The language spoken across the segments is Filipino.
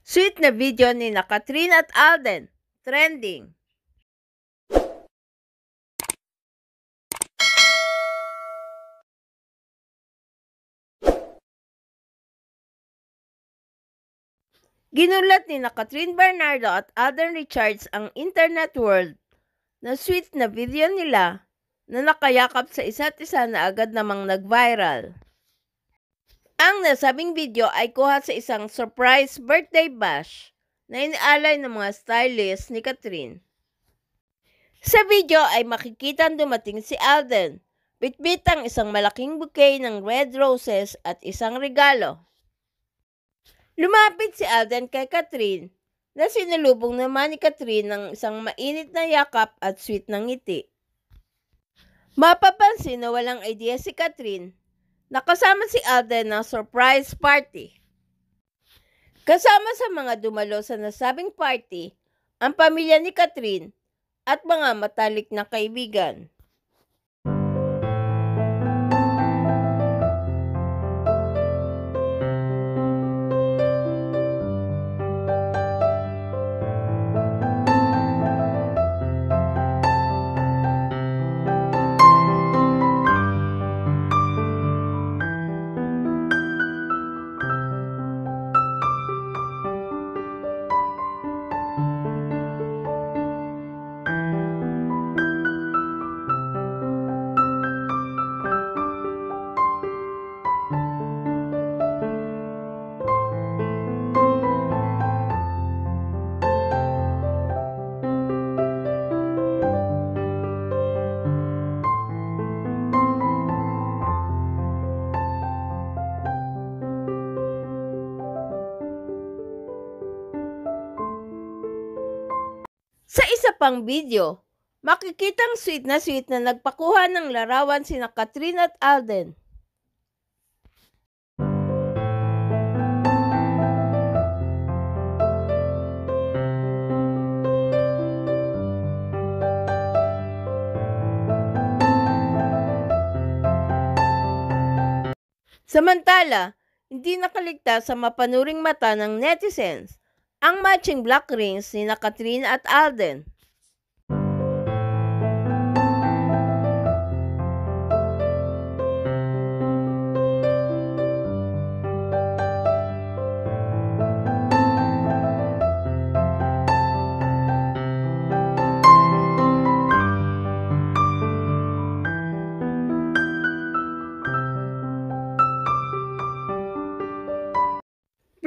Sweet na video ni na Kathryn at Alden. Trending. Ginulat ni na Kathryn Bernardo at Alden Richards ang internet world na sweet na video nila na nakayakap sa isa't isa na agad namang nag-viral. Ang nasabing video ay kuha sa isang surprise birthday bash na inialay ng mga stylist ni Kathryn. Sa video ay makikitang dumating si Alden, bitbit ang isang malaking bouquet ng red roses at isang regalo. Lumapit si Alden kay Kathryn na sinulubong naman ni Kathryn ng isang mainit na yakap at sweet na ngiti. Mapapansin na walang idea si Kathryn na kasama si Alden ng surprise party. Kasama sa mga dumalo sa nasabing party ang pamilya ni Kathryn at mga matalik na kaibigan. Sa isa pang video, makikitang sweet na nagpakuha ng larawan sina Kathryn at Alden. Samantala, hindi nakaligtas sa mapanuring mata ng netizens ang matching black rings ni na Kathryn at Alden.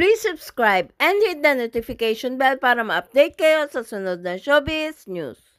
Please subscribe and hit the notification bell para ma-update kayo sa sunod na showbiz news.